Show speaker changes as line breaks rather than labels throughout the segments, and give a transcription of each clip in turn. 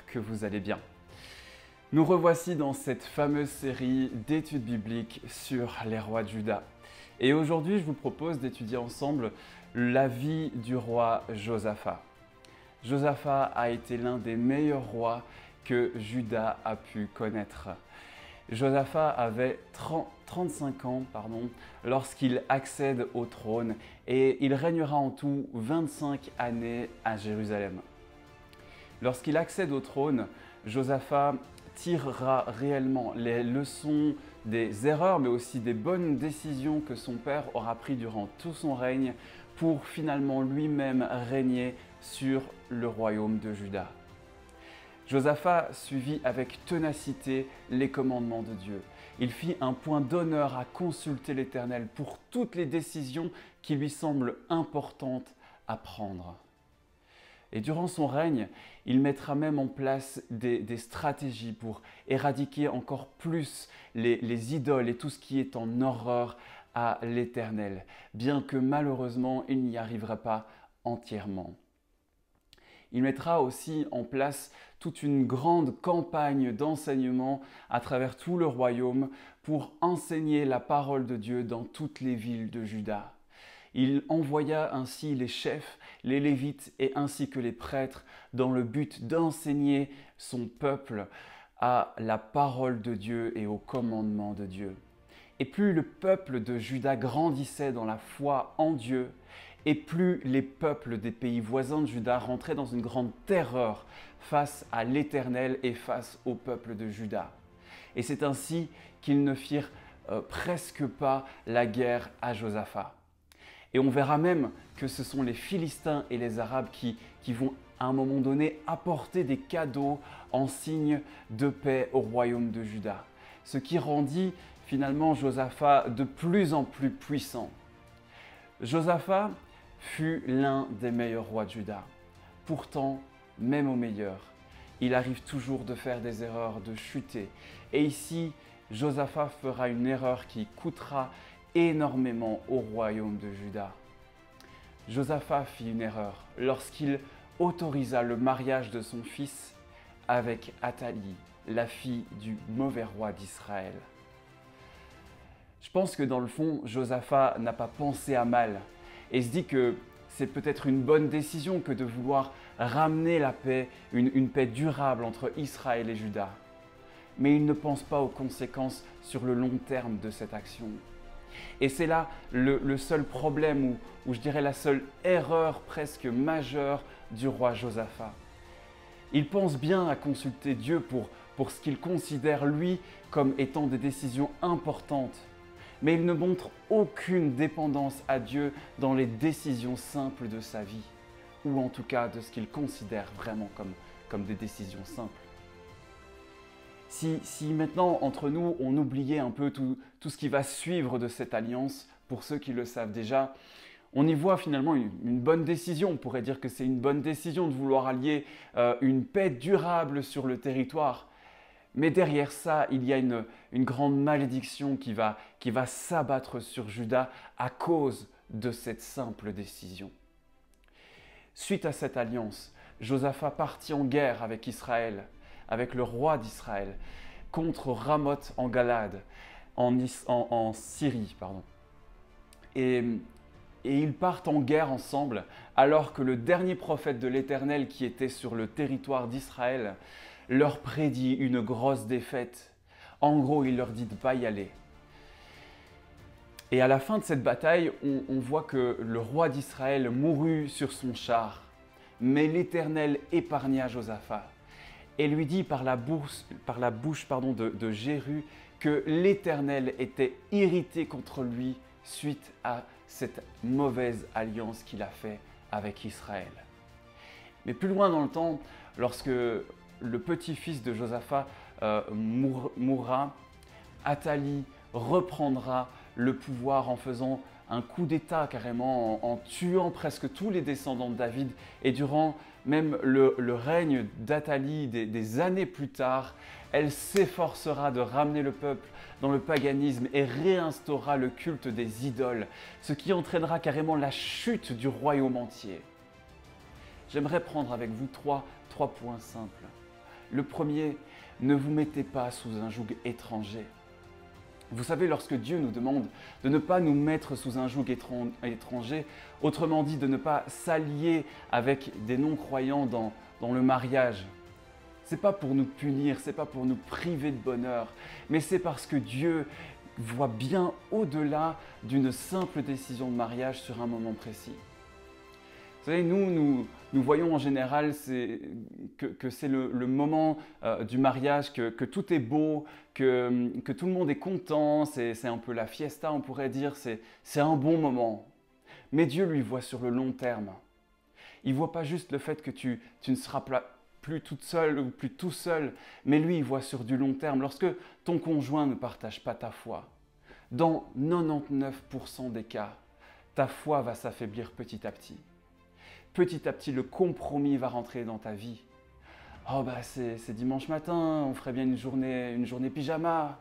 que vous allez bien. Nous revoici dans cette fameuse série d'études bibliques sur les rois de Juda. Et aujourd'hui, je vous propose d'étudier ensemble la vie du roi Josaphat. Josaphat a été l'un des meilleurs rois que Juda a pu connaître. Josaphat avait 35 ans lorsqu'il accède au trône et il régnera en tout 25 années à Jérusalem. Lorsqu'il accède au trône, Josaphat tirera réellement les leçons des erreurs mais aussi des bonnes décisions que son père aura prises durant tout son règne pour finalement lui-même régner sur le royaume de Juda. Josaphat suivit avec ténacité les commandements de Dieu. Il fit un point d'honneur à consulter l'Éternel pour toutes les décisions qui lui semblent importantes à prendre. Et durant son règne, il mettra même en place des stratégies pour éradiquer encore plus les idoles et tout ce qui est en horreur à l'Éternel, bien que malheureusement, il n'y arrivera pas entièrement. Il mettra aussi en place toute une grande campagne d'enseignement à travers tout le royaume pour enseigner la parole de Dieu dans toutes les villes de Juda. Il envoya ainsi les chefs, les Lévites et ainsi que les prêtres dans le but d'enseigner son peuple à la parole de Dieu et aux commandements de Dieu. Et plus le peuple de Juda grandissait dans la foi en Dieu, et plus les peuples des pays voisins de Juda rentraient dans une grande terreur face à l'Éternel et face au peuple de Juda. Et c'est ainsi qu'ils ne firent presque pas la guerre à Josaphat. Et on verra même que ce sont les Philistins et les Arabes qui vont à un moment donné apporter des cadeaux en signe de paix au royaume de Juda. Ce qui rendit finalement Josaphat de plus en plus puissant. Josaphat fut l'un des meilleurs rois de Juda. Pourtant, même au meilleur, il arrive toujours de faire des erreurs, de chuter. Et ici, Josaphat fera une erreur qui coûtera énormément au royaume de Juda. Josaphat fit une erreur lorsqu'il autorisa le mariage de son fils avec Athalie, la fille du mauvais roi d'Israël. Je pense que dans le fond, Josaphat n'a pas pensé à mal et se dit que c'est peut-être une bonne décision que de vouloir ramener la paix, une paix durable entre Israël et Juda. Mais il ne pense pas aux conséquences sur le long terme de cette action. Et c'est là le seul problème, ou je dirais la seule erreur presque majeure du roi Josaphat. Il pense bien à consulter Dieu pour ce qu'il considère lui comme étant des décisions importantes. Mais il ne montre aucune dépendance à Dieu dans les décisions simples de sa vie, ou en tout cas de ce qu'il considère vraiment comme des décisions simples. Si maintenant, entre nous, on oubliait un peu tout ce qui va suivre de cette alliance, pour ceux qui le savent déjà, on y voit finalement une bonne décision. On pourrait dire que c'est une bonne décision de vouloir allier une paix durable sur le territoire. Mais derrière ça, il y a une grande malédiction qui va s'abattre sur Juda à cause de cette simple décision. Suite à cette alliance, Josaphat partit en guerre avec Israël, avec le roi d'Israël, contre Ramoth en Galade, en Syrie. Et ils partent en guerre ensemble, alors que le dernier prophète de l'Éternel qui était sur le territoire d'Israël leur prédit une grosse défaite. En gros, il leur dit de ne pas y aller. Et à la fin de cette bataille, on voit que le roi d'Israël mourut sur son char. Mais l'Éternel épargna Josaphat et lui dit par la bouche de Jéhu que l'Éternel était irrité contre lui suite à cette mauvaise alliance qu'il a faite avec Israël. Mais plus loin dans le temps, lorsque le petit-fils de Josaphat mourra, Athalie reprendra le pouvoir en faisant un coup d'État carrément, en tuant presque tous les descendants de David. Et durant même le règne d'Athalie des années plus tard, elle s'efforcera de ramener le peuple dans le paganisme et réinstaurera le culte des idoles, ce qui entraînera carrément la chute du royaume entier. J'aimerais prendre avec vous trois points simples. Le premier, ne vous mettez pas sous un joug étranger. Vous savez, lorsque Dieu nous demande de ne pas nous mettre sous un joug étranger, autrement dit de ne pas s'allier avec des non-croyants dans le mariage, ce n'est pas pour nous punir, ce n'est pas pour nous priver de bonheur, mais c'est parce que Dieu voit bien au-delà d'une simple décision de mariage sur un moment précis. Vous savez, nous voyons en général que c'est le moment du mariage, que tout est beau, que tout le monde est content, c'est un peu la fiesta, on pourrait dire, c'est un bon moment. Mais Dieu, lui, voit sur le long terme. Il ne voit pas juste le fait que tu ne seras plus toute seule ou plus tout seul, mais lui, il voit sur du long terme. Lorsque ton conjoint ne partage pas ta foi, dans 99% des cas, ta foi va s'affaiblir petit à petit. Petit à petit, le compromis va rentrer dans ta vie. Oh bah c'est dimanche matin, on ferait bien une journée pyjama.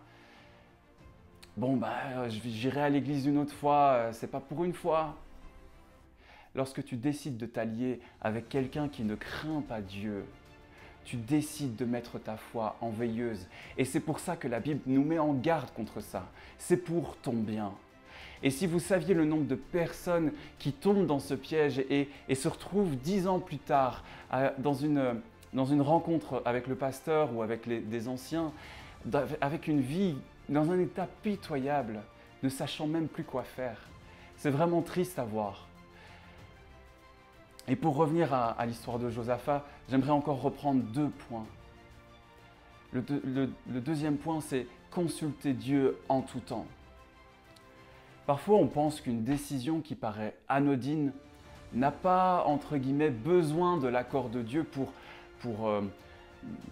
Bon bah j'irai à l'église une autre fois, c'est pas pour une fois. Lorsque tu décides de t'allier avec quelqu'un qui ne craint pas Dieu, tu décides de mettre ta foi en veilleuse. Et c'est pour ça que la Bible nous met en garde contre ça. C'est pour ton bien. Et si vous saviez le nombre de personnes qui tombent dans ce piège et se retrouvent 10 ans plus tard dans une rencontre avec le pasteur ou avec des anciens, avec une vie dans un état pitoyable, ne sachant même plus quoi faire. C'est vraiment triste à voir. Et pour revenir à l'histoire de Josaphat, j'aimerais encore reprendre 2 points. Le deuxième point, c'est consulter Dieu en tout temps. Parfois, on pense qu'une décision qui paraît anodine n'a pas, entre guillemets, besoin de l'accord de Dieu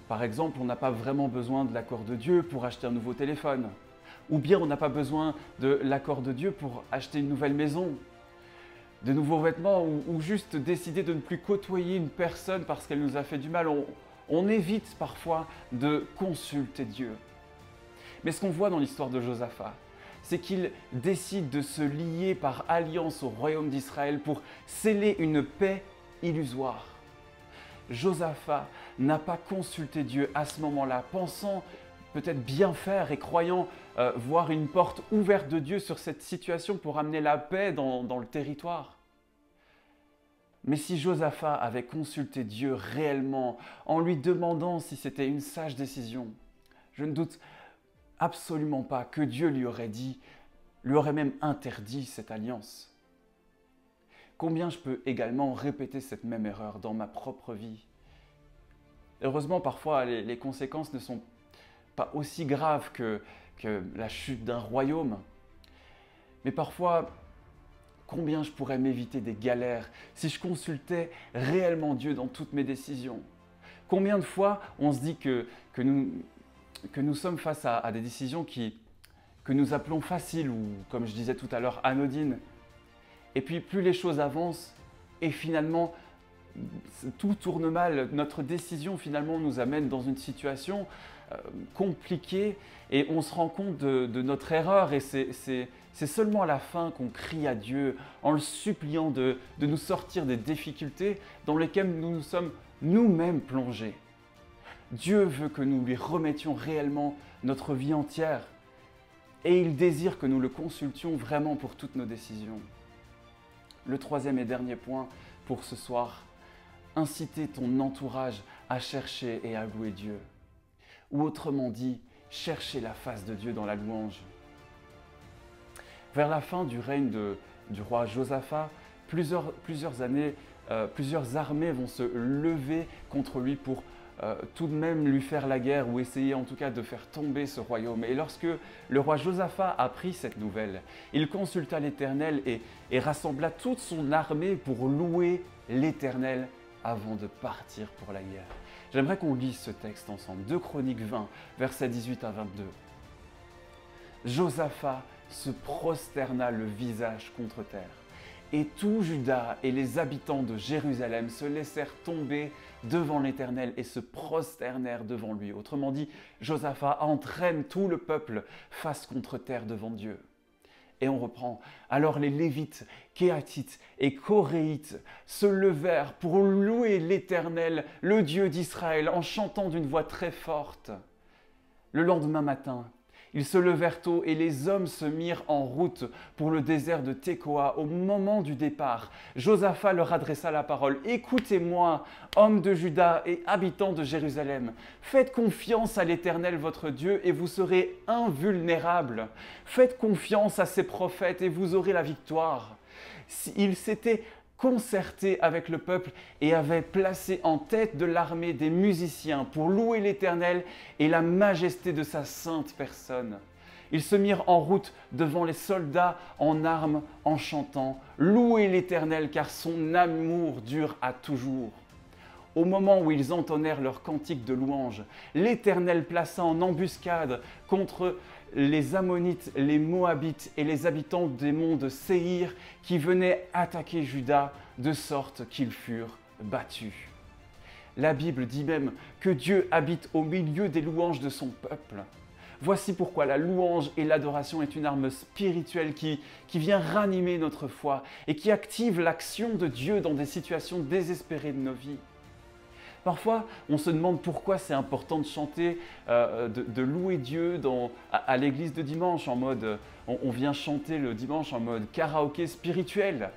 par exemple, on n'a pas vraiment besoin de l'accord de Dieu pour acheter un nouveau téléphone. Ou bien on n'a pas besoin de l'accord de Dieu pour acheter une nouvelle maison, de nouveaux vêtements ou juste décider de ne plus côtoyer une personne parce qu'elle nous a fait du mal. On évite parfois de consulter Dieu. Mais ce qu'on voit dans l'histoire de Josaphat, c'est qu'il décide de se lier par alliance au royaume d'Israël pour sceller une paix illusoire. Josaphat n'a pas consulté Dieu à ce moment-là, pensant peut-être bien faire et croyant voir une porte ouverte de Dieu sur cette situation pour amener la paix dans le territoire. Mais si Josaphat avait consulté Dieu réellement, en lui demandant si c'était une sage décision, je ne doute absolument pas que Dieu lui aurait même interdit cette alliance. Combien je peux également répéter cette même erreur dans ma propre vie? Heureusement, parfois, les conséquences ne sont pas aussi graves que la chute d'un royaume. Mais parfois, combien je pourrais m'éviter des galères si je consultais réellement Dieu dans toutes mes décisions? Combien de fois on se dit que nous sommes face à des décisions que nous appelons faciles ou, comme je disais tout à l'heure, anodines. Et puis plus les choses avancent et finalement tout tourne mal, notre décision finalement nous amène dans une situation compliquée et on se rend compte de notre erreur et c'est seulement à la fin qu'on crie à Dieu en le suppliant de nous sortir des difficultés dans lesquelles nous nous sommes nous-mêmes plongés. Dieu veut que nous lui remettions réellement notre vie entière et il désire que nous le consultions vraiment pour toutes nos décisions. Le troisième et dernier point pour ce soir, inciter ton entourage à chercher et à louer Dieu. Ou autrement dit, chercher la face de Dieu dans la louange. Vers la fin du règne du roi Josaphat, plusieurs armées vont se lever contre lui pour tout de même lui faire la guerre ou essayer en tout cas de faire tomber ce royaume. Et lorsque le roi Josaphat apprit cette nouvelle, il consulta l'Éternel et rassembla toute son armée pour louer l'Éternel avant de partir pour la guerre. J'aimerais qu'on lise ce texte ensemble, 2 Chroniques 20, versets 18 à 22. Josaphat se prosterna le visage contre terre, et tout Juda et les habitants de Jérusalem se laissèrent tomber devant l'Éternel et se prosternèrent devant lui. Autrement dit, Josaphat entraîne tout le peuple face contre terre devant Dieu. Et on reprend. Alors les Lévites, Kéhatites et Coréites se levèrent pour louer l'Éternel, le Dieu d'Israël, en chantant d'une voix très forte. Le lendemain matin, ils se levèrent tôt et les hommes se mirent en route pour le désert de Tekoa. Au moment du départ, Josaphat leur adressa la parole. « Écoutez-moi, hommes de Juda et habitants de Jérusalem. Faites confiance à l'Éternel votre Dieu et vous serez invulnérables. Faites confiance à ses prophètes et vous aurez la victoire. » Ils s'étaient concerté avec le peuple et avait placé en tête de l'armée des musiciens pour louer l'Éternel et la majesté de sa sainte personne. Ils se mirent en route devant les soldats en armes en chantant « Louez l'Éternel car son amour dure à toujours ». Au moment où ils entonnèrent leur cantique de louange, l'Éternel plaça en embuscade contre les Ammonites, les Moabites et les habitants des monts de Séhir qui venaient attaquer Juda, de sorte qu'ils furent battus. La Bible dit même que Dieu habite au milieu des louanges de son peuple. Voici pourquoi la louange et l'adoration est une arme spirituelle qui vient ranimer notre foi et qui active l'action de Dieu dans des situations désespérées de nos vies. Parfois, on se demande pourquoi c'est important de chanter, de louer Dieu à l'église de dimanche, en mode, on vient chanter le dimanche en mode karaoké spirituel.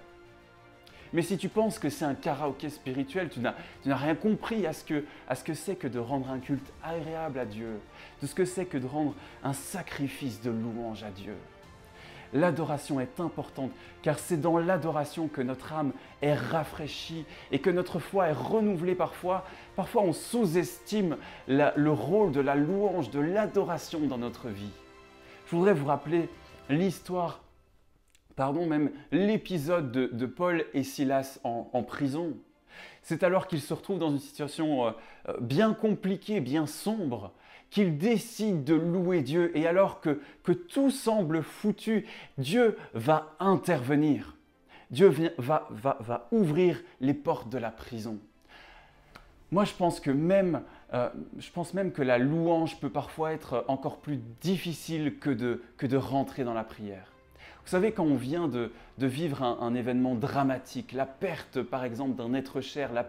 Mais si tu penses que c'est un karaoké spirituel, tu n'as rien compris à ce que c'est que de rendre un culte agréable à Dieu, de ce que c'est que de rendre un sacrifice de louange à Dieu. L'adoration est importante car c'est dans l'adoration que notre âme est rafraîchie et que notre foi est renouvelée parfois. Parfois on sous-estime le rôle de la louange, de l'adoration dans notre vie. Je voudrais vous rappeler l'histoire, même l'épisode de Paul et Silas en prison. C'est alors qu'ils se retrouvent dans une situation bien compliquée, bien sombre, qu'ils décident de louer Dieu. Et alors que tout semble foutu, Dieu va intervenir. Dieu va ouvrir les portes de la prison. Moi, je pense même que la louange peut parfois être encore plus difficile que de rentrer dans la prière. Vous savez, quand on vient de vivre un événement dramatique, la perte par exemple d'un être cher, la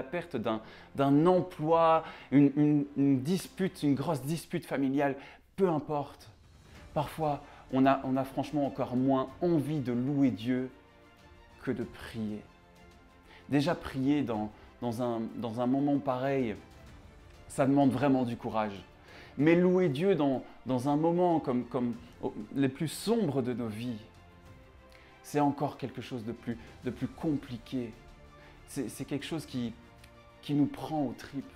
perte d'un emploi, une dispute, une grosse dispute familiale, peu importe. Parfois, on a franchement encore moins envie de louer Dieu que de prier. Déjà prier dans un moment pareil, ça demande vraiment du courage. Mais louer Dieu dans un moment comme les plus sombres de nos vies, c'est encore quelque chose de plus compliqué. C'est quelque chose qui nous prend aux tripes.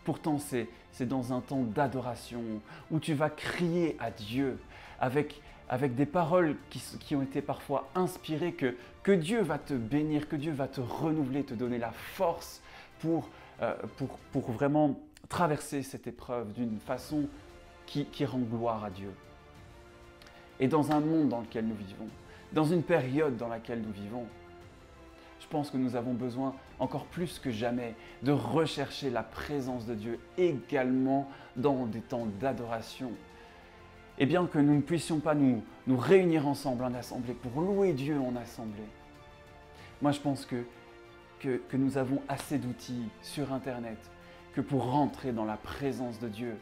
Pourtant, c'est dans un temps d'adoration où tu vas crier à Dieu avec des paroles qui ont été parfois inspirées, que Dieu va te bénir, que Dieu va te renouveler, te donner la force pour vraiment traverser cette épreuve d'une façon qui rend gloire à Dieu. Et dans un monde dans lequel nous vivons, dans une période dans laquelle nous vivons, je pense que nous avons besoin encore plus que jamais de rechercher la présence de Dieu également dans des temps d'adoration. Et bien que nous ne puissions pas nous réunir ensemble en assemblée pour louer Dieu en assemblée, moi je pense que nous avons assez d'outils sur Internet que pour rentrer dans la présence de Dieu,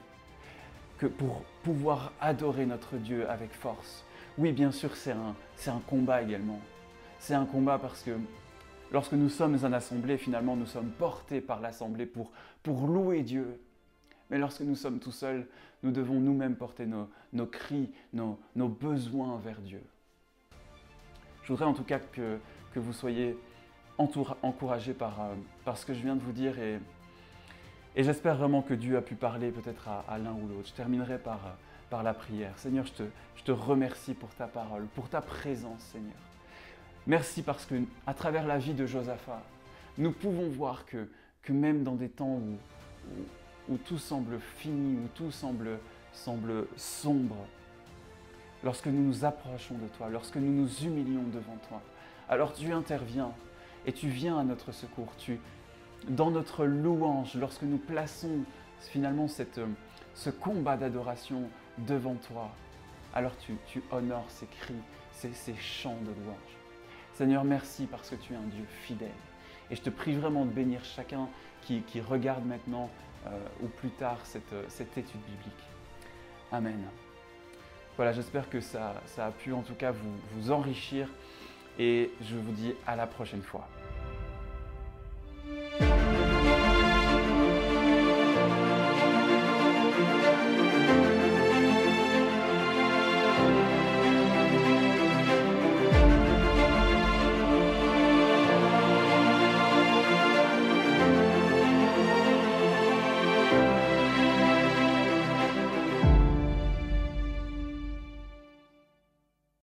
que pour pouvoir adorer notre Dieu avec force. Oui, bien sûr, c'est un combat également. C'est un combat parce que lorsque nous sommes en assemblée, finalement, nous sommes portés par l'assemblée pour louer Dieu. Mais lorsque nous sommes tout seuls, nous devons nous-mêmes porter nos cris, nos besoins vers Dieu. Je voudrais en tout cas que vous soyez encouragés par ce que je viens de vous dire et j'espère vraiment que Dieu a pu parler peut-être à l'un ou l'autre. Je terminerai par la prière. Seigneur, je te remercie pour ta parole, pour ta présence, Seigneur. Merci parce qu'à travers la vie de Josaphat, nous pouvons voir que même dans des temps où tout semble fini, où tout semble sombre, lorsque nous nous approchons de toi, lorsque nous nous humilions devant toi, alors tu interviens et tu viens à notre secours. Dans notre louange, lorsque nous plaçons finalement ce combat d'adoration devant toi, alors tu honores ces cris, ces chants de louange. Seigneur, merci parce que tu es un Dieu fidèle. Et je te prie vraiment de bénir chacun qui regarde maintenant ou plus tard cette étude biblique. Amen. Voilà, j'espère que ça a pu en tout cas vous enrichir et je vous dis à la prochaine fois.